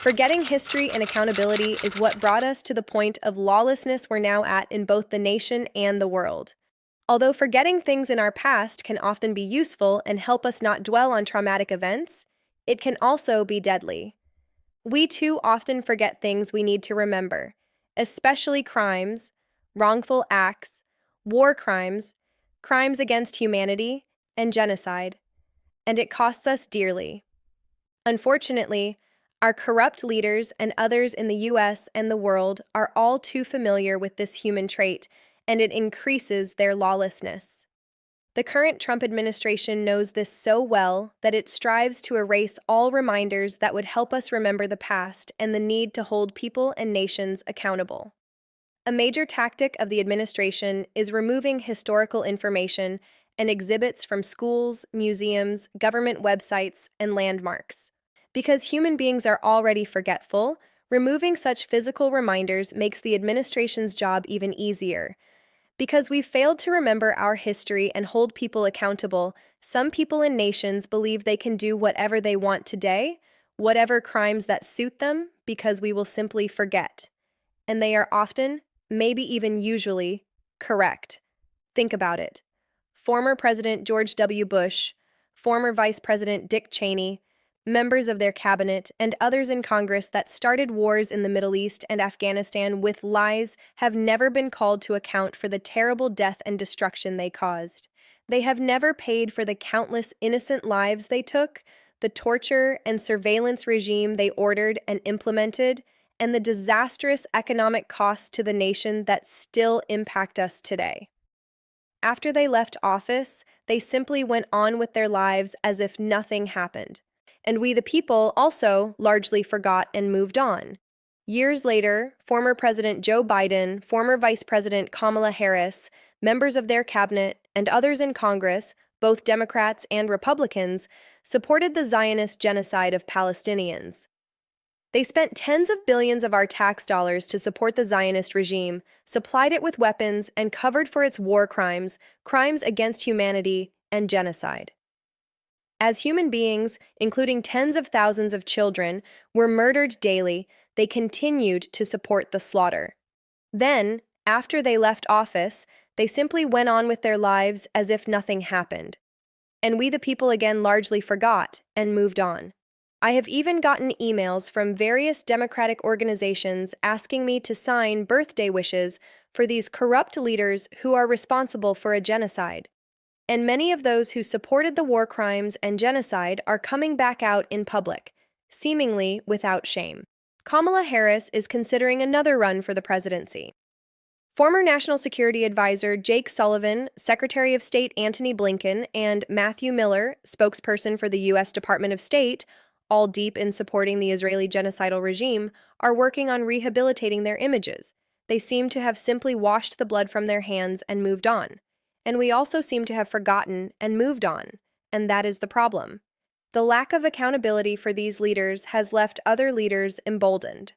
Forgetting history and accountability is what brought us to the point of lawlessness we're now at in both the nation and the world. Although forgetting things in our past can often be useful and help us not dwell on traumatic events, it can also be deadly. We too often forget things we need to remember, especially crimes, wrongful acts, war crimes, crimes against humanity, and genocide. And it costs us dearly. Unfortunately, our corrupt leaders and others in the US and the world are all too familiar with this human trait, and it increases their lawlessness. The current Trump administration knows this so well that it strives to erase all reminders that would help us remember the past and the need to hold people and nations accountable. A major tactic of the administration is removing historical information and exhibits from schools, museums, government websites, and landmarks. Because human beings are already forgetful, removing such physical reminders makes the administration's job even easier. Because we've failed to remember our history and hold people accountable, some people and nations believe they can do whatever they want today, whatever crimes that suit them, because we will simply forget. And they are often, maybe even usually, correct. Think about it. Former President George W. Bush, former Vice President Dick Cheney, members of their cabinet, and others in Congress that started wars in the Middle East and Afghanistan with lies have never been called to account for the terrible death and destruction they caused. They have never paid for the countless innocent lives they took, the torture and surveillance regime they ordered and implemented, and the disastrous economic costs to the nation that still impact us today. After they left office, they simply went on with their lives as if nothing happened. And we the people also largely forgot and moved on. Years later, former President Joe Biden, former Vice President Kamala Harris, members of their cabinet, and others in Congress, both Democrats and Republicans, supported the Zionist genocide of Palestinians. They spent tens of billions of our tax dollars to support the Zionist regime, supplied it with weapons, and covered for its war crimes, crimes against humanity, and genocide. As human beings, including tens of thousands of children, were murdered daily, they continued to support the slaughter. Then, after they left office, they simply went on with their lives as if nothing happened. And we the people again largely forgot and moved on. I have even gotten emails from various Democratic organizations asking me to sign birthday wishes for these corrupt leaders who are responsible for a genocide. And many of those who supported the war crimes and genocide are coming back out in public, seemingly without shame. Kamala Harris is considering another run for the presidency. Former National Security Advisor Jake Sullivan, Secretary of State Antony Blinken, and Matthew Miller, spokesperson for the U.S. Department of State, all deep in supporting the Israeli genocidal regime, are working on rehabilitating their images. They seem to have simply washed the blood from their hands and moved on. And we also seem to have forgotten and moved on, and that is the problem. The lack of accountability for these leaders has left other leaders emboldened.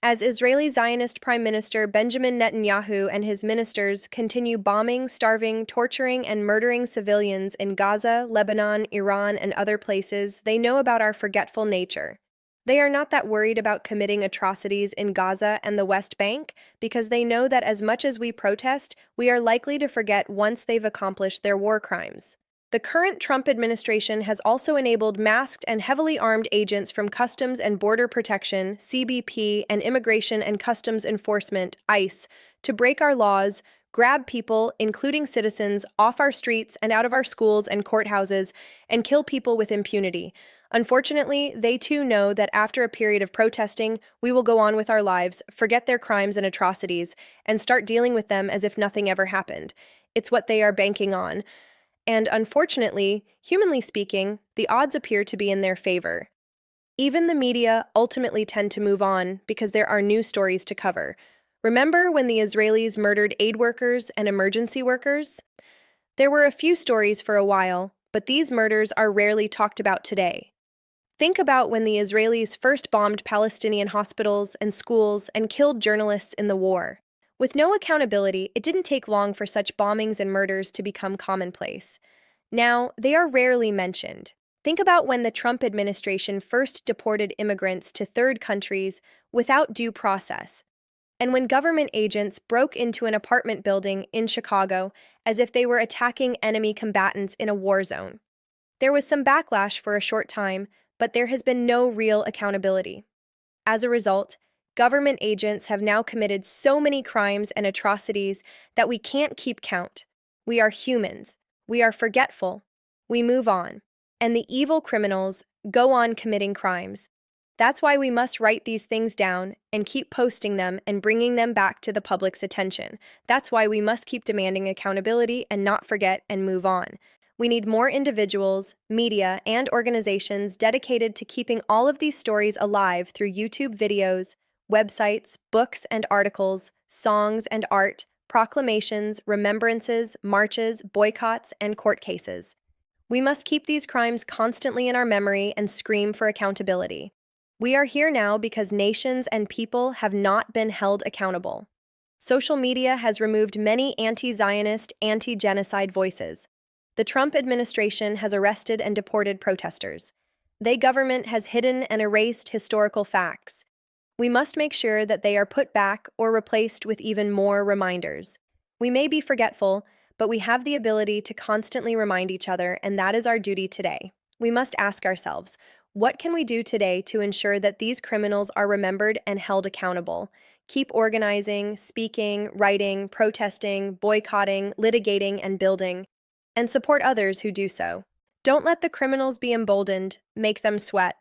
As Israeli Zionist Prime Minister Benjamin Netanyahu and his ministers continue bombing, starving, torturing, and murdering civilians in Gaza, Lebanon, Iran, and other places, they know about our forgetful nature. They are not that worried about committing atrocities in Gaza and the West Bank because they know that as much as we protest, we are likely to forget once they've accomplished their war crimes. The current Trump administration has also enabled masked and heavily armed agents from Customs and Border Protection, CBP, and Immigration and Customs Enforcement, ICE, to break our laws, grab people, including citizens, off our streets and out of our schools and courthouses, and kill people with impunity. Unfortunately, they too know that after a period of protesting, we will go on with our lives, forget their crimes and atrocities, and start dealing with them as if nothing ever happened. It's what they are banking on. And unfortunately, humanly speaking, the odds appear to be in their favor. Even the media ultimately tend to move on because there are new stories to cover. Remember when the Israelis murdered aid workers and emergency workers? There were a few stories for a while, but these murders are rarely talked about today. Think about when the Israelis first bombed Palestinian hospitals and schools and killed journalists in the war. With no accountability, it didn't take long for such bombings and murders to become commonplace. Now, they are rarely mentioned. Think about when the Trump administration first deported immigrants to third countries without due process, and when government agents broke into an apartment building in Chicago as if they were attacking enemy combatants in a war zone. There was some backlash for a short time, but there has been no real accountability. As a result, government agents have now committed so many crimes and atrocities that we can't keep count. We are humans. We are forgetful. We move on. And the evil criminals go on committing crimes. That's why we must write these things down and keep posting them and bringing them back to the public's attention. That's why we must keep demanding accountability and not forget and move on. We need more individuals, media, and organizations dedicated to keeping all of these stories alive through YouTube videos, websites, books and articles, songs and art, proclamations, remembrances, marches, boycotts, and court cases. We must keep these crimes constantly in our memory and scream for accountability. We are here now because nations and people have not been held accountable. Social media has removed many anti-Zionist, anti-genocide voices. The Trump administration has arrested and deported protesters. The government has hidden and erased historical facts. We must make sure that they are put back or replaced with even more reminders. We may be forgetful, but we have the ability to constantly remind each other, and that is our duty today. We must ask ourselves, what can we do today to ensure that these criminals are remembered and held accountable? Keep organizing, speaking, writing, protesting, boycotting, litigating, and building, and support others who do so. Don't let the criminals be emboldened, make them sweat.